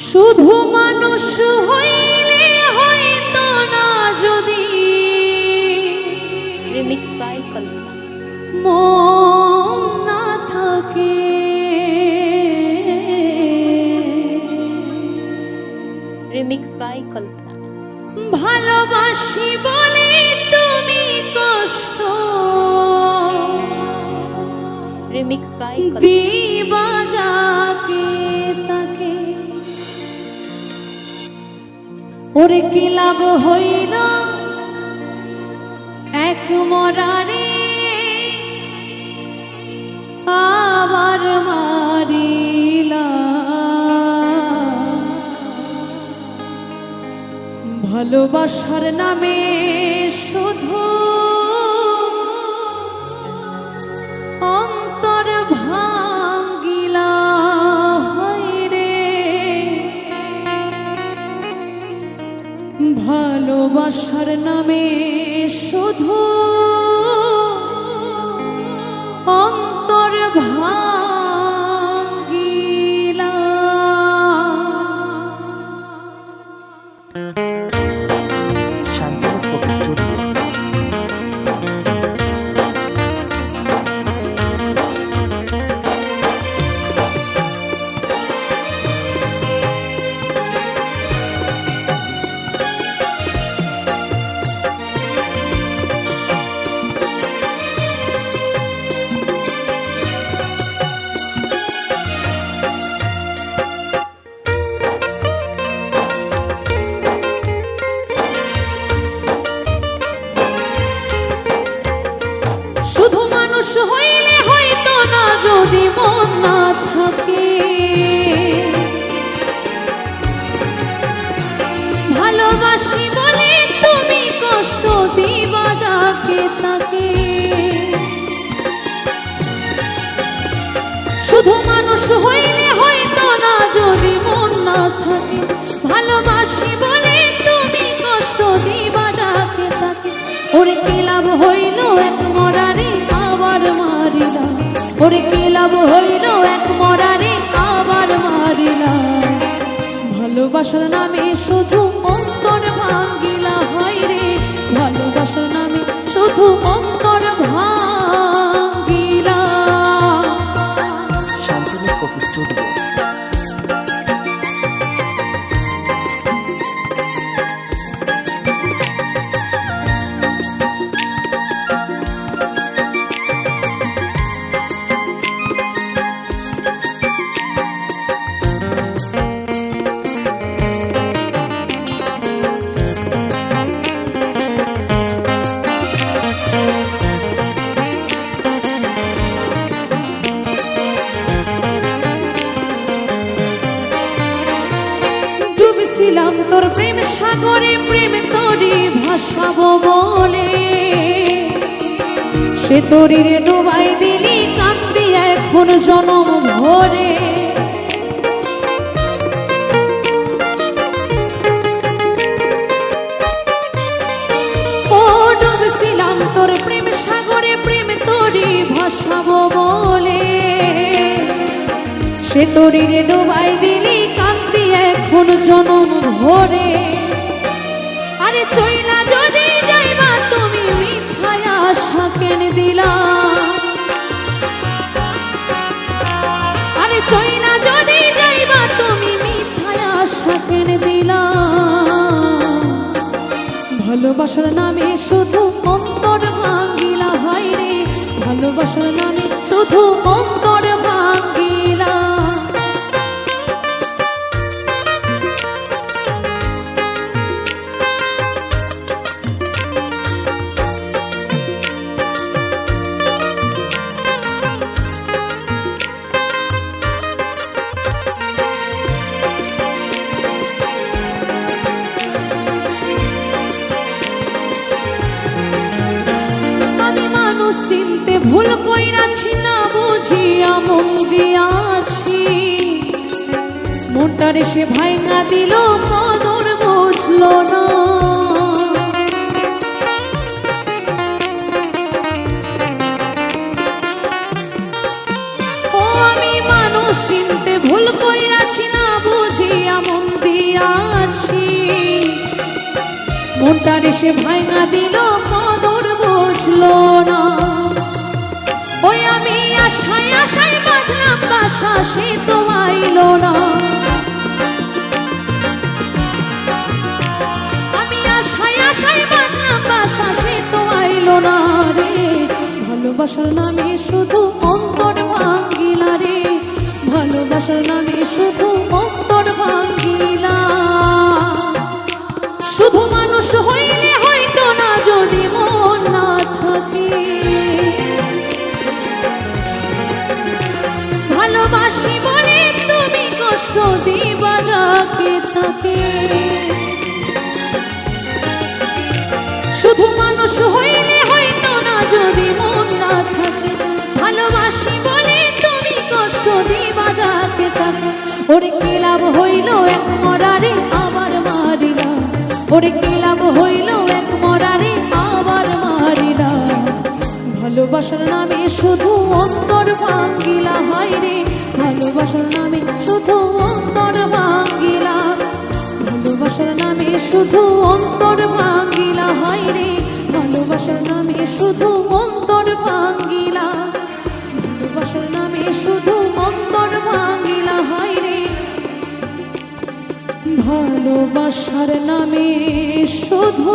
শুধু মানুষ হইলে হয়তো না যদি রিমিক্স বাই কল্পনা। মন না থাকে রিমিক্স বাই কল্পনা। ভালোবাসি বলে তুমি কষ্ট রিমিক্স বাই দিবা যাকে তাকে, ওরে কি লাভ হইল এক মরারে আবার মারিলা। ভালোবাসার নামে শুধু অন্তর ভাঙ্গিলা রে। ভালোবাসার নামে শুধু অন্তর ভাঙ্গিলা। Shantanu folk studio. শুধু মানুষ হইলে হয়তো না যদি মন না থাকে, ভালোবাসি বলে তুমি কষ্ট দিবা যাকে তাকে। শুধু মানুষ হইলে হয়তো না যদি মন না থাকে, ভালোবাসি বলে তুমি কষ্ট দিবা যাকে তাকে। ওরে কি লাভ হইল এক মরারে আবার মারিলা, ওরে কি লাভ হইল এক মরারে আবার মারিলা। ভালোবাসার নামে শুধু অন্তর ভাঙ্গিলা হয় রে, ভালোবাসার নামে শুধু অন্তর ভাঙ্গিলা। Shantanu folk studio. ডুবছিলাম তোর প্রেম সাগরে, প্রেম তোরি ভাসাবো বলে, সে তোরিরে ডুবাই দিলি কান্দি এখন জনম ভরে। ও ডুবছিলাম তোর প্রেম সাগরে, প্রেম তোরি ভাসাবো বলে, সে তোরিরে ডুবাই দিলি কান্দি এখন জনম ভরে। আরে চইলা যদি যাইবা তুমি মিথ্যায় আশা কেন দিলা, আরে চইলা যদি যাইবা তুমি মিথ্যায় আশা কেন দিলা। ভালোবাসার নামে শুধু অন্তর ভাঙ্গিলা হয় রে, ভালোবাসার নামে শুধু অন্তর ভাঙ্গিলা। আমি মানুষ চিনতে ভুল কইরাছি না বুঝিয়া মন দিয়াছি, মনটারে সে ভাঙা দিল কদর বুঝলো না। ও আমি মানুষ চিনতে ভুল কইরাছি না বুঝিয়া মন মনটারে সে ভাঙা দিল, কদর বুঝলো না। ওই আমি আশায় আশায় বাঁধলাম বাসা, সে তো আইলো না। আমি আশায় আশায় বাঁধলাম বাসা, সে তো আইলো না রে। ভালোবাসার নামে শুধু অন্তর ভাঙ্গিলা রে, ভালোবাসার নামে শুধু অন্তর ভাঙ্গিলা। শুধু মানুষ হইলে হয়তো না, যদি মন না থাকে। ভালোবাসি বলে তুমি কষ্ট দিবা যাকে তাকে। শুধু মানুষ হইলে হয়তো না, যদি মন না থাকে। ভালোবাসি বলে তুমি কষ্ট দিবা যাকে তাকে। ওরে কি লাভ হইল এক মরারে আবার মারিলা, ওরে কি লাভ হইল এক মরারে আবার মারিলা। ভালোবাসার নামে শুধু অন্তর ভাঙ্গিলা, হায় রে ভালোবাসার নামে শুধু অন্তর ভাঙ্গিলা। ভালোবাসার নামে শুধু অন্তর ভাঙ্গিলা, হায় রে ভালোবাসার নামে শুধু অন্তর ভাঙ্গিলা। ভালোবাসার নামে শুধু অন্তর ভাঙ্গিলা, হায় রে ভালোবাসার নামে শুধু